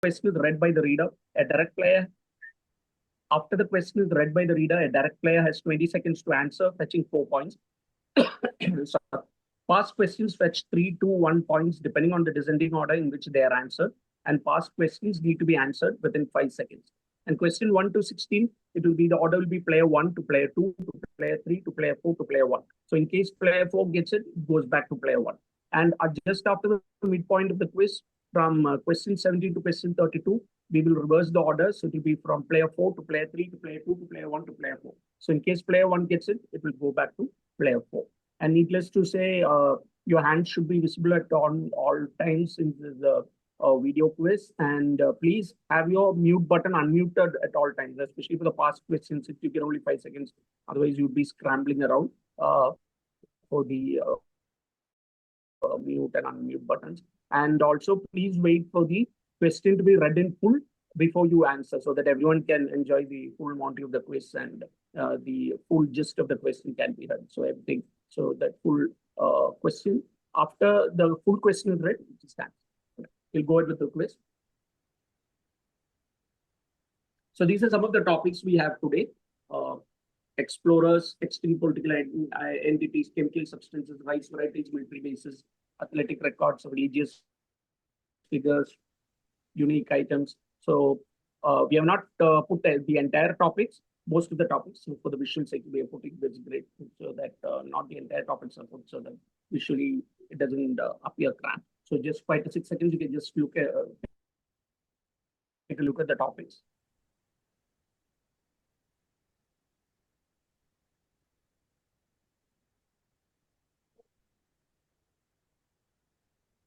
question is read by the reader, a direct player. After the question is read by the reader, a direct player has 20 seconds to answer, fetching 4 points. Past questions fetch 3, 2, 1 points depending on the descending order in which they are answered, and past questions need to be answered within 5 seconds. And question 1 to 16, it will be the order will be player 1 to player 2 to player 3 to player 4 to player 1. So in case player 4 gets it, it goes back to player 1. And just after the midpoint of the quiz, from question 17 to question 32, we will reverse the order. So it will be from player 4 to player 3 to player 2 to player 1 to player 4. So in case player 1 gets it, it will go back to player 4. And needless to say, your hand should be visible at all times in the video quiz. And please have your mute button unmuted at all times, especially for the past questions. If you get only 5 seconds, otherwise you'll be scrambling around for the mute and unmute buttons. And also, please wait for the question to be read in full before you answer, so that everyone can enjoy the full Monty of the quiz and the full gist of the question can be read. So everything, so that full question, after the full question is read, it stands. We'll go ahead with the quiz. So these are some of the topics we have today. Explorers, extinct political entities, chemical substances, rice varieties, military bases, athletic records, religious figures, unique items. So we have not put the entire topics, most of the topics. So for the visual sake, we are putting this great so that not the entire topics are put, so that visually it doesn't appear cramped. So just 5 to 6 seconds, you can just look at take a look at the topics.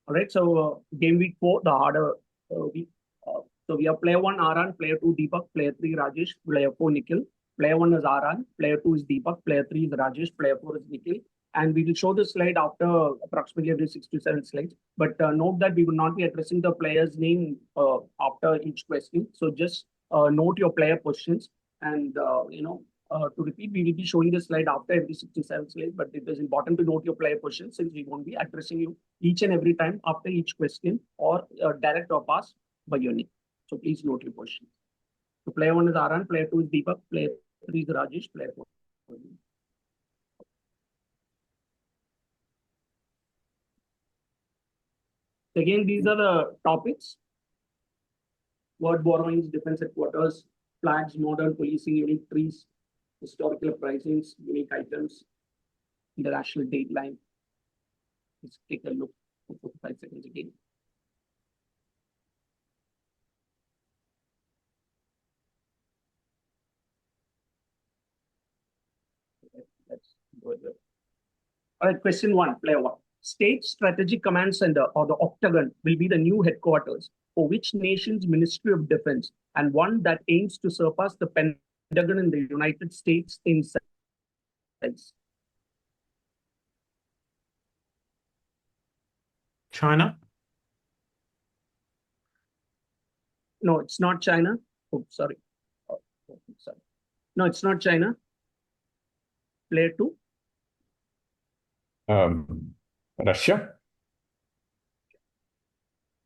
All right, so game week 4, the harder week. So we have player 1 Aran, player 2 Deepak, player 3 Rajesh, player 4 Nikhil. Player 1 is Aran, player 2 is Deepak, player 3 is Rajesh, player 4 is Nikhil. And we will show the slide after approximately every 6 to 7 slides. But note that we will not be addressing the player's name after each question. So just note your player questions. And, to repeat, we will be showing the slide after every 6 to 7 slides. But it is important to note your player questions, since we won't be addressing you each and every time after each question, or direct or pass by your name. So please note your questions. So player 1 is Aran, player 2 is Deepak, player 3 is Rajesh, player 4. Again, these are the topics: word borrowings, defense headquarters, flags, modern policing, unique trees, historical uprisings, unique items, international dateline. Let's take a look for 45 seconds again. Let's go ahead. All right, question 1, player 1. State Strategic Command Center, or the Octagon, will be the new headquarters for which nation's Ministry of Defense, and one that aims to surpass the Pentagon in the United States in size? China. No, it's not China. Oh, sorry. Oh, sorry. No, it's not China. Player 2. Russia.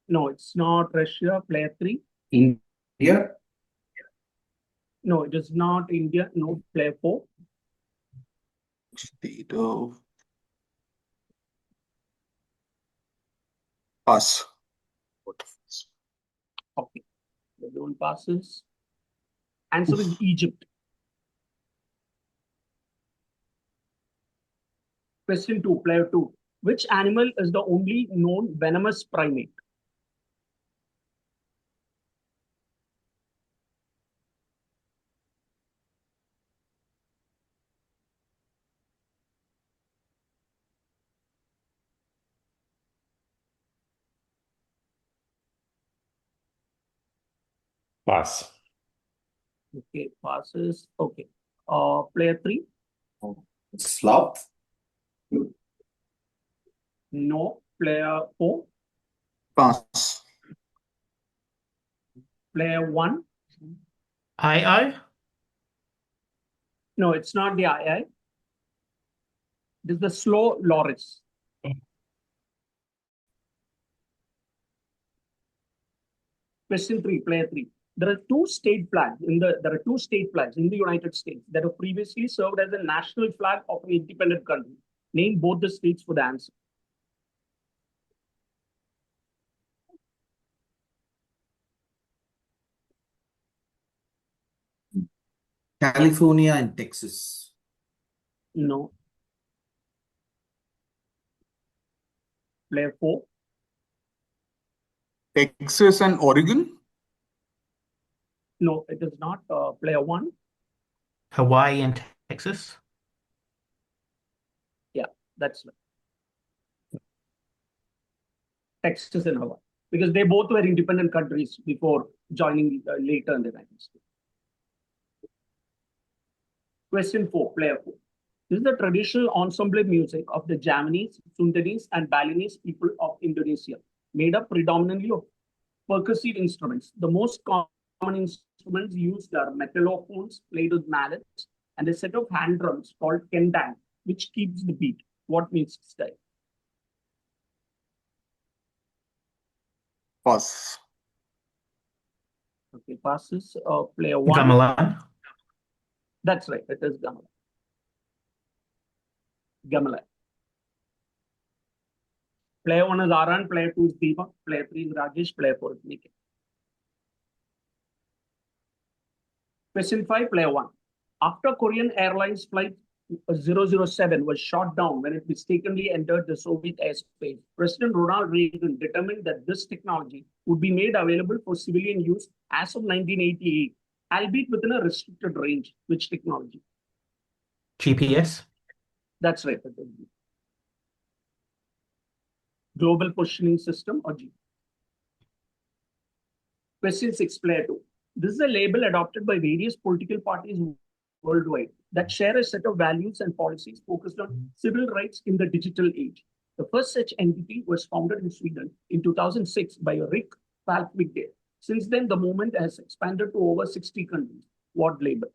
No, it's not Russia. Player 3. India. No, it is not India. No, player 4. State of pass. Okay. Everyone passes. Answer is Egypt. Question 2, player 2. Which animal is the only known venomous primate? Pass. Okay, passes. Okay. Player 3. Sloth. No. Player 4. Pass. Player 1. I. No, it's not the II. It is the slow loris. Question 3, player 3. There are two state flags in the United States that have previously served as a national flag of an independent country. Name both the states for the answer. California and Texas. No. Player 4. Texas and Oregon. No, it is not. Player 1. Hawaii and Texas. Yeah, that's right. Texas and Hawaii. Because they both were independent countries before joining later in the United States. Question 4, player 4. This is the traditional ensemble music of the Javanese, Sundanese, and Balinese people of Indonesia, made up predominantly of percussive instruments. The most common instruments used are metallophones played with mallets and a set of hand drums called kendang, which keeps the beat. What music style? Pass. Okay, passes. Player 1. Gamelan. That's right. It is gamelan. Gamelan. Player 1 is Aran, player 2 is Deepak, player 3 is Rajesh, player 4 is Nikhil. Question 5, player 1. After Korean Airlines flight 007 was shot down when it mistakenly entered the Soviet airspace, President Ronald Reagan determined that this technology would be made available for civilian use as of 1988, albeit within a restricted range. Which technology? GPS. That's right. Global Positioning System, or G. Question 6, player 2. This is a label adopted by various political parties worldwide that share a set of values and policies focused on civil rights in the digital age. The first such entity was founded in Sweden in 2006 by Rick Falkvigge. Since then, the movement has expanded to over 60 countries. What label?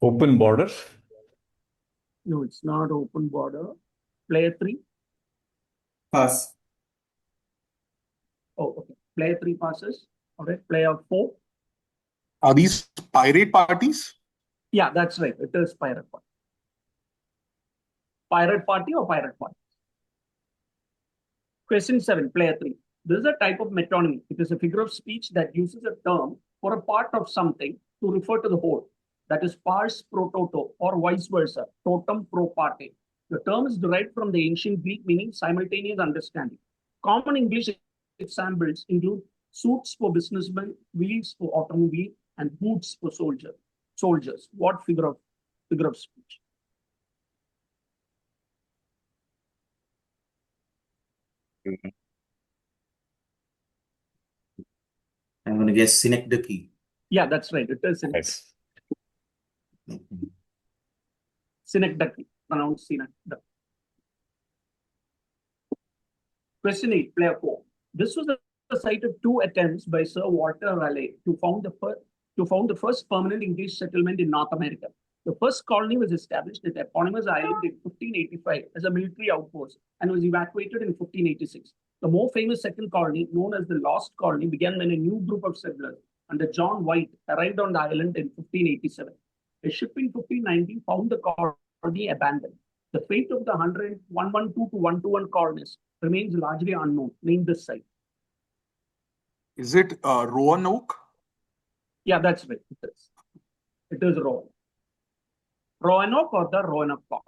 Open borders. No, it's not open border. Player 3. Pass. Oh, okay. Player 3 passes. All right. Player 4. Are these pirate parties? Yeah, that's right. It is Pirate Party. Pirate Party or Pirate Party? Question 7, player 3. This is a type of metonymy. It is a figure of speech that uses a term for a part of something to refer to the whole. That is pars pro toto, or vice versa, totum pro parte. The term is derived from the ancient Greek meaning simultaneous understanding. Common English examples include suits for businessmen, wheels for automobile, and boots for soldiers. What figure of speech? I'm going to guess synecdoche. Yeah, that's right. It is Nice. synecdoche, pronounced synecdoche. Question 8, player 4. This was the site of two attempts by Sir Walter Raleigh to found the first permanent English settlement in North America. The first colony was established at Eponymous Island in 1585 as a military outpost and was evacuated in 1586. The more famous second colony, known as the Lost Colony, began when a new group of settlers under John White arrived on the island in 1587. A ship in 1590 found the colony abandoned. The fate of the 112 to 121 colonists remains largely unknown. Name this site. Is it Roanoke? Yeah, that's right. It is Roanoke. Roanoke or the Roanoke Park.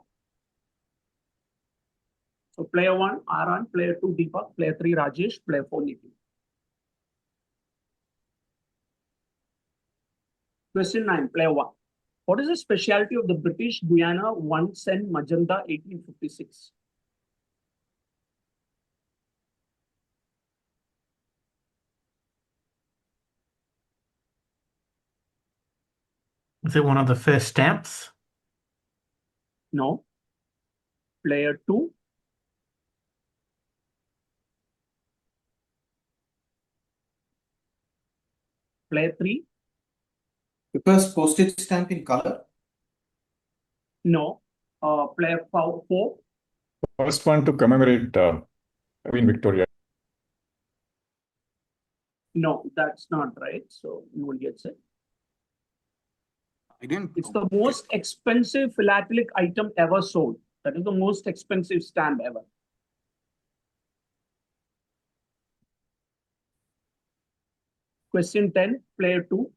So player 1, Aran, player 2, Deepak, player 3, Rajesh, player 4, Nikhil. Question 9, player 1. What is the specialty of the British Guiana 1 cent Magenta 1856? Was it one of the first stamps? No. Player 2. Player 3, Prefers postage stamp in color. no. Player 4, First one to commemorate Queen Victoria. no, that's not right. So you will get it. I didn't. It's the most expensive philatelic item ever sold. That is the most expensive stamp ever. Question 10, player 2.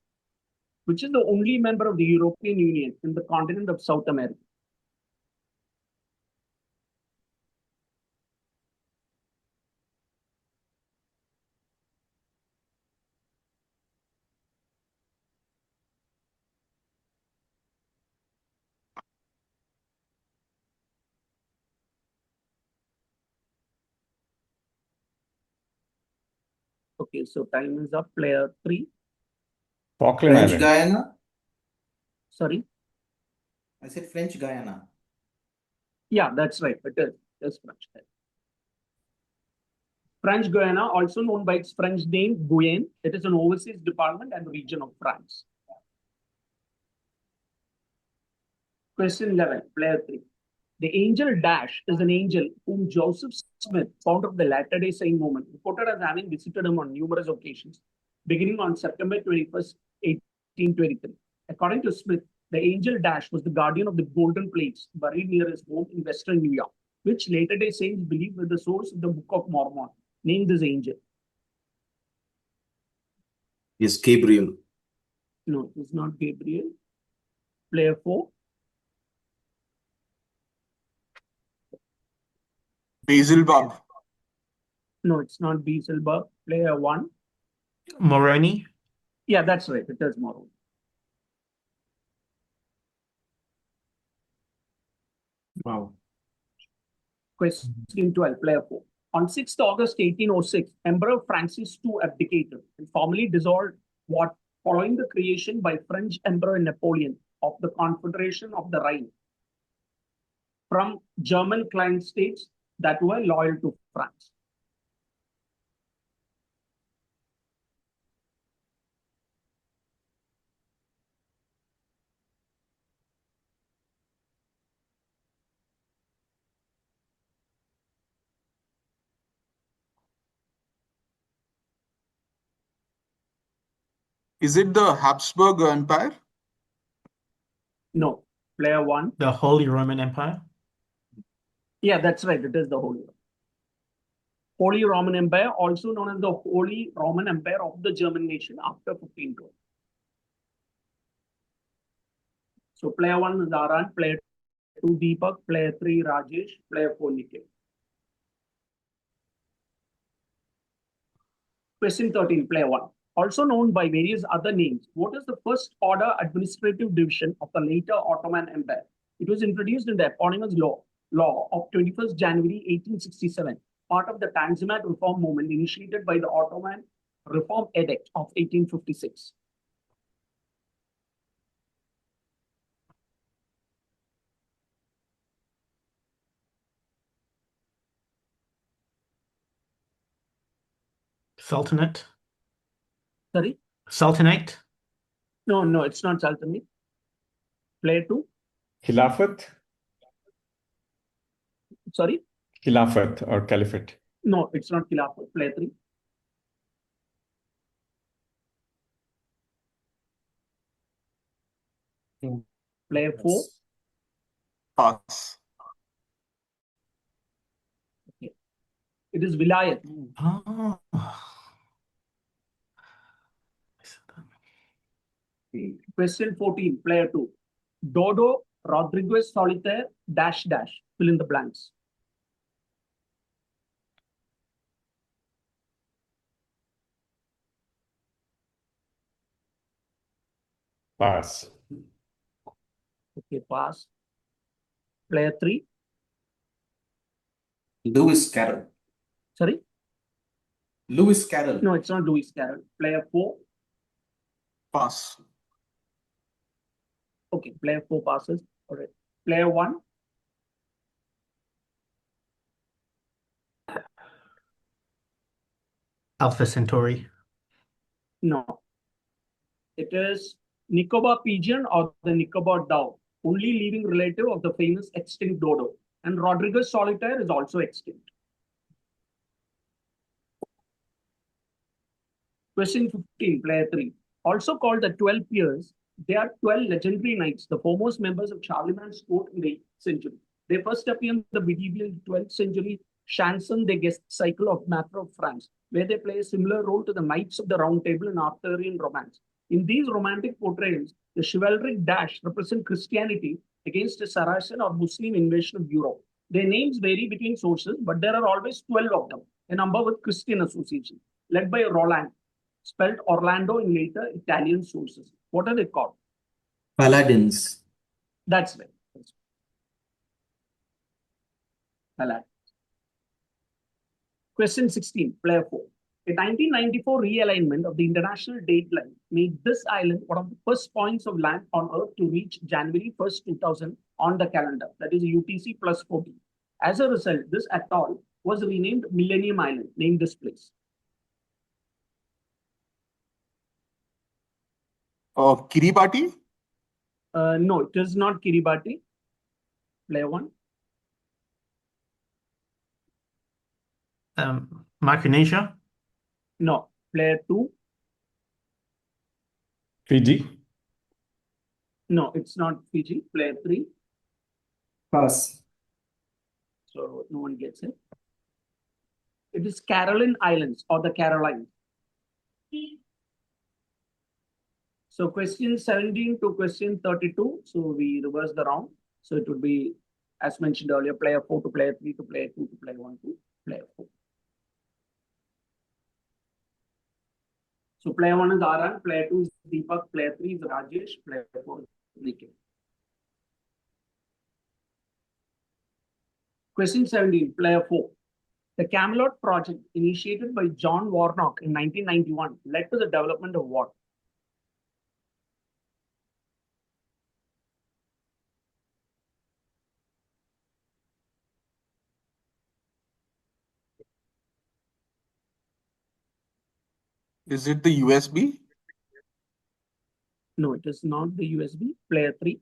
Which is the only member of the European Union in the continent of South America? Okay, so time is up. Player 3. Falkland French Islands. Guyana. Sorry. I said French Guyana. Yeah, that's right. It is. It's French. French Guiana, also known by its French name, Guyenne. It is an overseas department and region of France. Question 11, player 3. The angel Dash is an angel whom Joseph Smith, founder of the Latter-day Saint movement, reported as having visited him on numerous occasions, beginning on September 21st, 1823. According to Smith, the angel Dash was the guardian of the golden plates buried near his home in western New York, which Latter-day Saints believe were the source of the Book of Mormon. Name this angel. Yes, Gabriel. No, it's not Gabriel. Player 4. Basilbub. No, it's not Beelzebub. Player 1. Moroni. Yeah, that's right. It is Moroni. Wow. Question 12, player 4. On 6th August 1806, Emperor Francis II abdicated and formally dissolved what following the creation by French Emperor Napoleon of the Confederation of the Rhine from German client states that were loyal to France. Is it the Habsburg Empire? No. Player 1. The Holy Roman Empire. Yeah, that's right. It is the Holy Roman Empire, also known as the Holy Roman Empire of the German nation after 1512. So player 1 is Aran, player 2 Deepak, player 3 Rajesh, player 4 Nikhil. Question 13, player 1. Also known by various other names, what is the first order administrative division of the later Ottoman Empire? It was introduced in the eponymous law of 21st January 1867, part of the Tanzimat reform movement initiated by the Ottoman Reform Edict of 1856. Sultanate. Sorry? Sultanate. No, it's not Sultanate. Player 2. Khilafat. Sorry? Khilafat or Caliphate. No, it's not Khilafat. Player 3. Player 4. Pass. Okay. It is Vilayat. Oh. Question 14, player 2. Dodo Rodriguez Solitaire dash dash. Fill in the blanks. Pass. Okay, pass. Player 3. Lewis Carroll. Sorry? Lewis Carroll. No, it's not Lewis Carroll. Player 4. Pass. Okay, player 4 passes. All right. Player 1. Alpha Centauri. No. It is Nicobar pigeon or the Nicobar dove, only living relative of the famous extinct dodo. And Rodriguez solitaire is also extinct. Question 15, player 3. Also called the 12 Peers, they are 12 legendary knights, the foremost members of Charlemagne's court in the 8th century. They first appear in the medieval 12th century Chanson de Guest cycle of Matter of France, where they play a similar role to the Knights of the Round Table in Arthurian romance. In these romantic portrayals, the chivalric dash represent Christianity against a Saracen or Muslim invasion of Europe. Their names vary between sources, but there are always 12 of them, a number with Christian association, led by Roland, spelled Orlando in later Italian sources. What are they called? Paladins. That's right. Paladins. Question 16, player 4. A 1994 realignment of the international date line made this island one of the first points of land on Earth to reach January 1st, 2000 on the calendar, that is UTC plus 14. As a result, this atoll was renamed Millennium Island, named this place. Kiribati? No, it is not Kiribati. Player 1. Micronesia. No. Player 2. Fiji. No, it's not Fiji. Player 3. Pass. So no one gets it. It is Caroline Islands or the Carolines. So question 17 to question 32. So we reverse the round. So it would be, as mentioned earlier, player 4 to player 3 to player 2 to player 1 to player 4. So player 1 is Aran, player 2 is Deepak, player 3 is Rajesh, player 4 is Nikhil. Question 17, player 4. The Camelot project, initiated by John Warnock in 1991, led to the development of what? Is it the USB? No, it is not the USB. Player 3.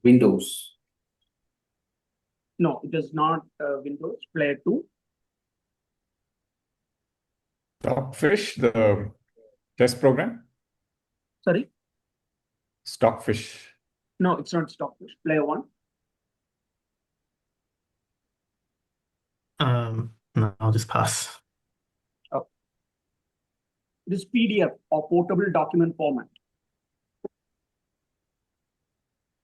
Windows. No, it is not Windows. Player 2. Stockfish, the chess program. Sorry. Stockfish. No, it's not Stockfish. Player 1. No, I'll just pass. It is PDF or portable document format.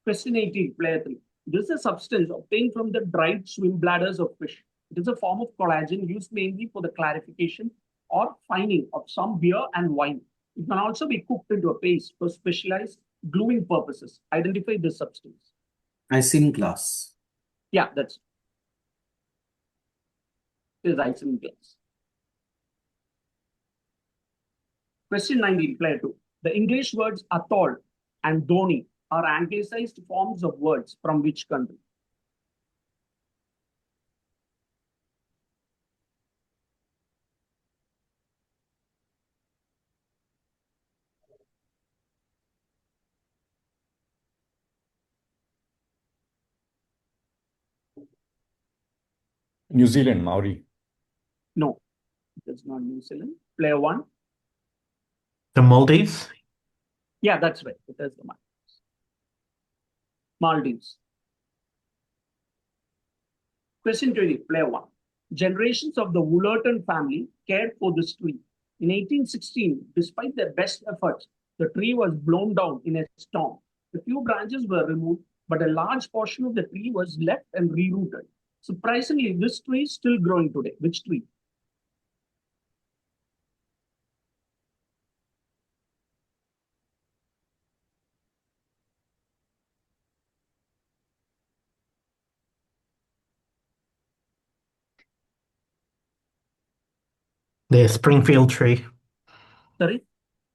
Question 18, player 3. This is a substance obtained from the dried swim bladders of fish. It is a form of collagen used mainly for the clarification or fining of some beer and wine. It can also be cooked into a paste for specialized gluing purposes. Identify this substance. Isinglass. Yeah, that's it. It is isinglass. Question 19, player 2. The English words atoll and dhoni are anglicized forms of words from which country? New Zealand, Maori. No, it is not New Zealand. Player 1. The Maldives. Yeah, that's right. It is the Maldives. Maldives. Question 20, player 1. Generations of the Woolerton family cared for this tree. In 1816, despite their best efforts, the tree was blown down in a storm. A few branches were removed, but a large portion of the tree was left and rerouted. Surprisingly, this tree is still growing today. Which tree? The Springfield tree. Sorry?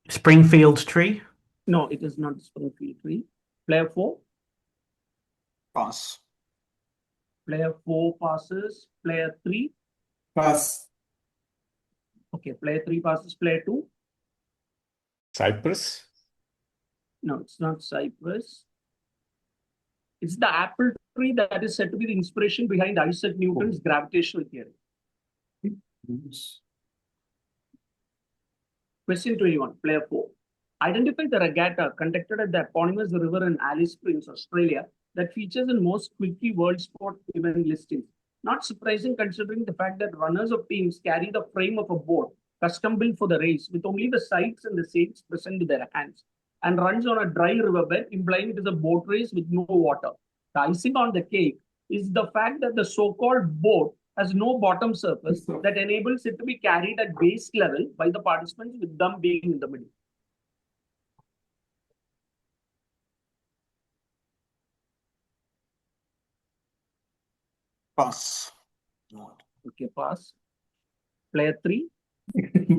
Springfield tree. No, it is not the Springfield tree. Player 4. Pass. Player 4 passes. Player 3. Pass. Okay, player 3 passes. Player 2. Cyprus. No, it's not cypress. It's the apple tree that is said to be the inspiration behind Isaac Newton's gravitational theory. Question 21, player 4. Identify the regatta conducted at the eponymous river in Alice Springs, Australia, that features in most Quickie World Sport event listings. Not surprising considering the fact that runners of teams carry the frame of a boat custom built for the race with only the sides and the sails present in their hands and runs on a dry riverbed, implying it is a boat race with no water. The icing on the cake is the fact that the so-called boat has no bottom surface that enables it to be carried at base level by the participants with them being in the middle. Pass. Okay, pass. Player 3.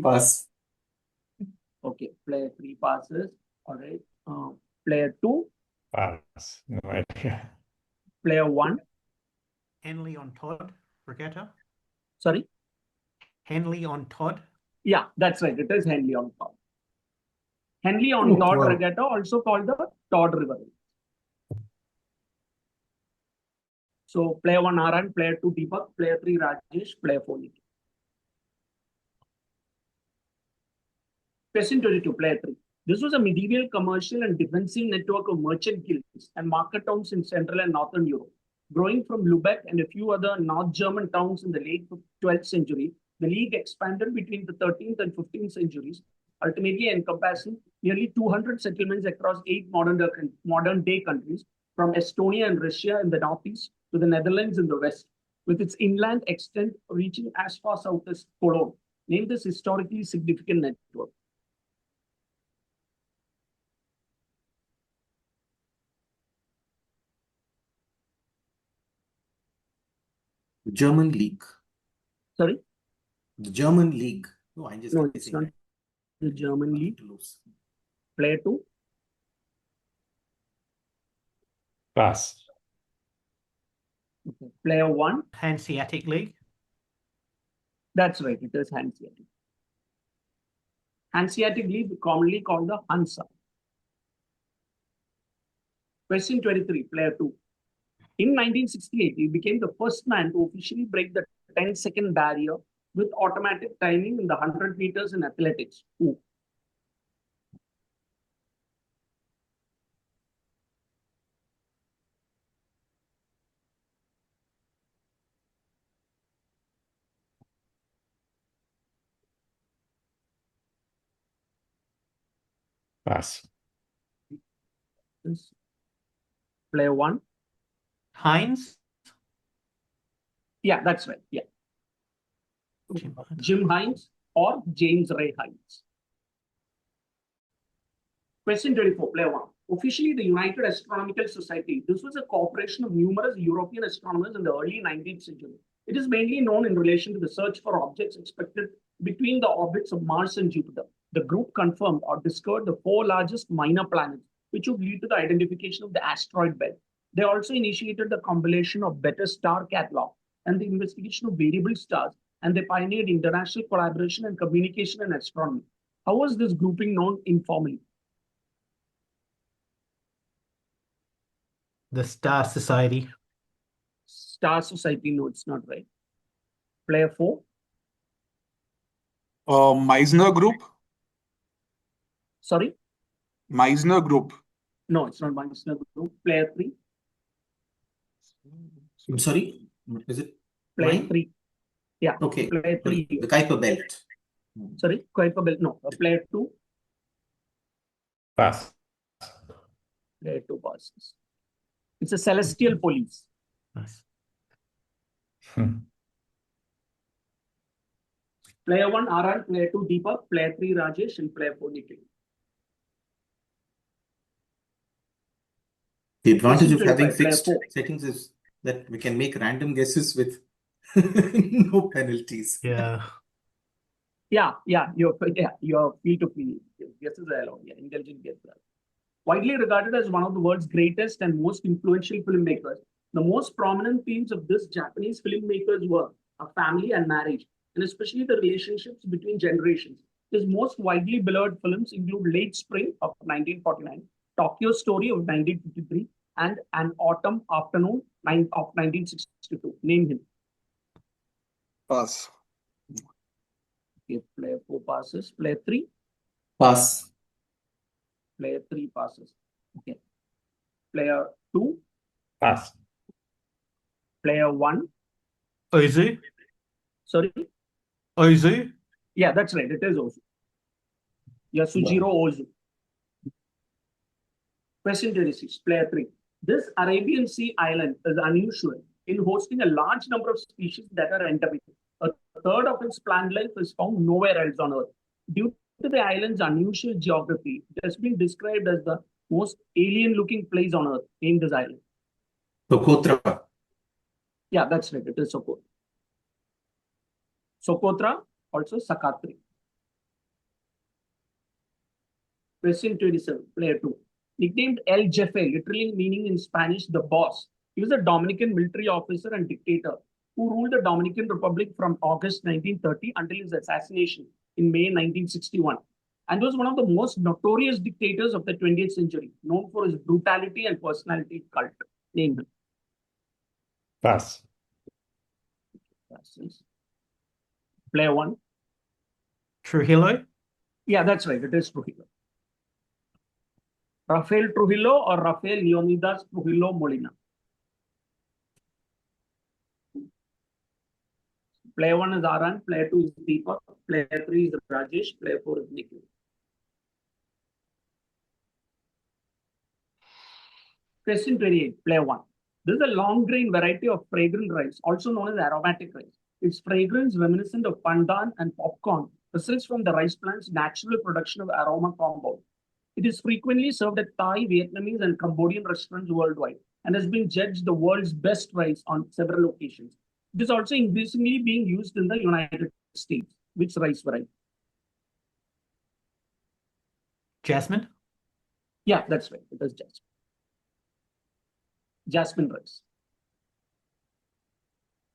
Pass. Okay, player 3 passes. All right. Player 2. Pass. No idea. Player 1. Henley on Todd regatta. Sorry. Henley on Todd. Yeah, that's right. It is Henley on Todd. Henley on Oh, Todd wow. Regatta, also called the Todd River. So player 1 Aran, player 2 Deepak, player 3 Rajesh, player 4 Nikhil. Question 22, player 3. This was a medieval commercial and defensive network of merchant guilds and market towns in Central and Northern Europe. Growing from Lubeck and a few other North German towns in the late 12th century, the league expanded between the 13th and 15th centuries, ultimately encompassing nearly 200 settlements across 8 modern-day countries, from Estonia and Russia in the northeast to the Netherlands in the west, with its inland extent reaching as far south as Cologne, named this historically significant network. German League. Sorry? The German League. No, I'm just No, it's guessing, not right? the German league. To lose. Player 2. Pass. Okay. Player 1. Hanseatic League. That's right, it is Hanseatic. Hanseatic League, commonly called the Hansa. Question 23, player 2. In 1968, he became the first man to officially break the 10-second barrier with automatic timing in the 100 meters in athletics. Who? Pass. Yes. Player 1. Hines. Yeah, that's right. Yeah. Jim Hines. Jim Hines or James Ray Hines. Question 24, player 1. Officially, the United Astronomical Society. This was a corporation of numerous European astronomers in the early 19th century. It is mainly known in relation to the search for objects expected between the orbits of Mars and Jupiter. The group confirmed or discovered the 4 largest minor planets, which would lead to the identification of the asteroid belt. They also initiated the compilation of better star catalog and the investigation of variable stars, and they pioneered international collaboration and communication in astronomy. How was this grouping known informally? The Star Society. Star Society, no, it's not right. Player 4. Meissner Group. Sorry? Meissner Group. No, it's not Meissner Group. Player 3. I'm sorry. Is it Player mine? 3. Yeah. Okay. Player 3. The Kuiper Belt. Sorry, Kuiper Belt. No. Player 2. Pass. Player 2 passes. It's a celestial police. Nice. Player 1, Aran. Player 2, Deepak. Player 3, Rajesh. And player 4, Nikhil. The advantage of having 25, player fixed 4. settings is that we can make random guesses with no penalties. Yeah. Yeah, you're free to feel. Guesses are allowed. Yeah, intelligent guesses. Widely regarded as one of the world's greatest and most influential filmmakers, the most prominent themes of this Japanese filmmaker's work are family and marriage, and especially the relationships between generations. His most widely beloved films include Late Spring of 1949, Tokyo Story of 1953, and An Autumn Afternoon of 1962. Name him. Pass. Okay, player 4 passes. Player 3. Pass. Player 3 passes. Okay. Player 2. Pass. Player 1. Ozu. Sorry. Ozu. Yeah, that's right. It is Ozu. Yasujiro Ozu. Question 26. Player 3. This Arabian Sea island is unusual in hosting a large number of species that are endemic. A third of its plant life is found nowhere else on Earth. Due to the island's unusual geography, it has been described as the most alien-looking place on Earth. Name this island. Socotra. Yeah, that's right. It is Socotra. Socotra, also Sakatri. Question 27, player 2. Nicknamed El Jefe, literally meaning in Spanish the boss. He was a Dominican military officer and dictator who ruled the Dominican Republic from August 1930 until his assassination in May 1961, and was one of the most notorious dictators of the 20th century, known for his brutality and personality cult. Name him. Pass. Player 1. Trujillo. Yeah, that's right. It is Trujillo. Rafael Trujillo or Rafael Leonidas Trujillo Molina. Player 1 is Aran, player 2 is Deepak, player 3 is Rajesh, player 4 is Nikhil. Question 28, player 1. This is a long grain variety of fragrant rice, also known as aromatic rice. Its fragrance, reminiscent of pandan and popcorn, results from the rice plant's natural production of aroma compound. It is frequently served at Thai, Vietnamese, and Cambodian restaurants worldwide and has been judged the world's best rice on several occasions. It is also increasingly being used in the United States. Which rice variety? Jasmine. Yeah, that's right. It is jasmine. Jasmine rice.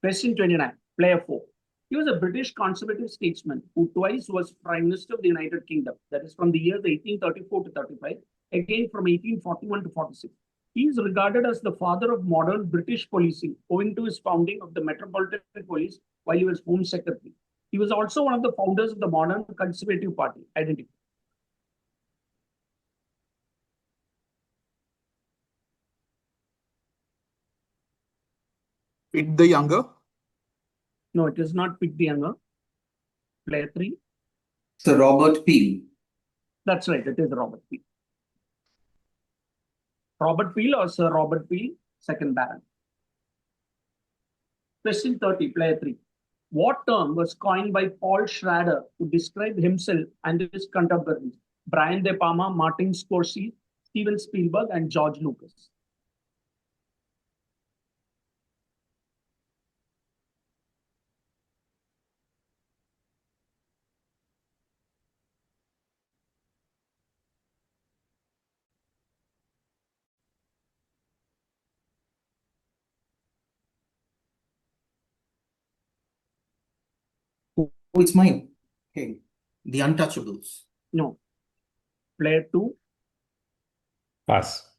Question 29, player 4. He was a British conservative statesman who twice was Prime Minister of the United Kingdom. That is from the years 1834 to 35, again from 1841 to 46. He is regarded as the father of modern British policing, owing to his founding of the Metropolitan Police while he was Home Secretary. He was also one of the founders of the modern Conservative Party. Identity. Pitt the Younger. No, it is not Pitt the Younger. Player 3. Sir Robert Peel. That's right. It is Robert Peel. Robert Peel or Sir Robert Peel, second Baron. Question 30, player 3. What term was coined by Paul Schrader to describe himself and his contemporaries? Brian De Palma, Martin Scorsese, Steven Spielberg, and George Lucas. Oh, it's mine. Okay. The Untouchables. No. Player 2. Pass.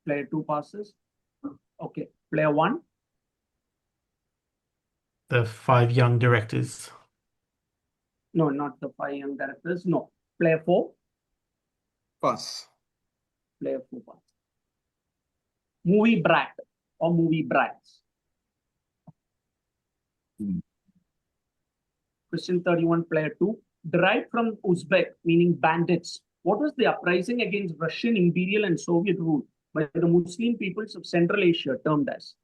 Player 2 passes. Okay. Player 1. The 5 young directors. No, not the 5 young directors. No. Player 4. Pass. Player 4 passes. Movie Brat or Movie Brats. Question 31, player 2. Derived from Uzbek, meaning bandits. What was the uprising against Russian imperial and Soviet rule by the Muslim peoples of Central Asia termed as?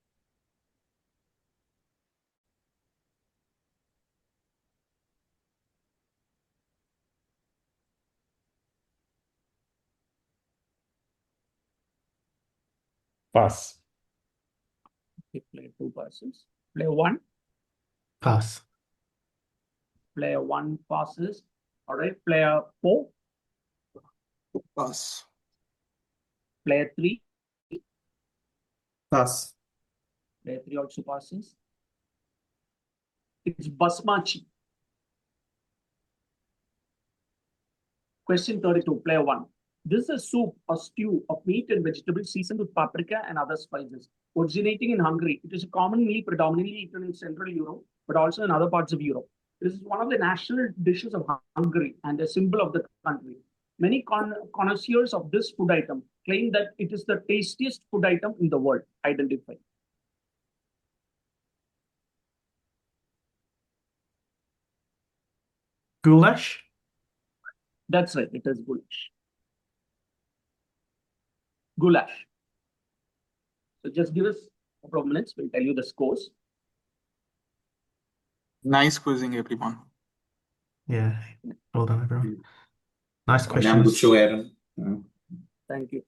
Pass. Okay, player 2 passes. Player 1. Pass. Player 1 passes. All right. Player 4. Pass. Player 3. Pass. Player 3 also passes. It's Basmachi. Question 32, player 1. This is a soup or stew of meat and vegetables seasoned with paprika and other spices. Originating in Hungary, it is a common meal predominantly eaten in Central Europe, but also in other parts of Europe. This is one of the national dishes of Hungary and a symbol of the country. Many connoisseurs of this food item claim that it is the tastiest food item in the world. Identify. Goulash. That's right, it is goulash. Goulash. So just give us a couple of minutes, we'll tell you the scores. Nice quizzing, everyone. Yeah. Well done, everyone. Nice Good questions. show, Aaron. Thank you.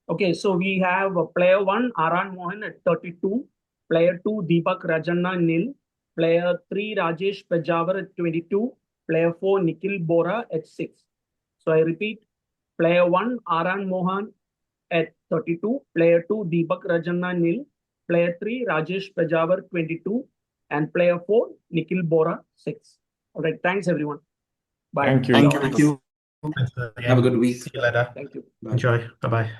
Okay, so we have player 1, Aran Mohan at 32, player 2, Deepak Rajanna nil, player 3, Rajesh Pejawar at 22, player 4, Nikhil Bora at 6. So I repeat, player 1, Aran Mohan at 32, player 2, Deepak Rajanna nil, player 3, Rajesh Pejawar 22, and player 4, Nikhil Bora 6. All right, thanks everyone. Bye. Thank you. Thank you. Thank you. Thanks for the Have a game. good week. See you later. Thank you. Bye. Enjoy. Bye bye.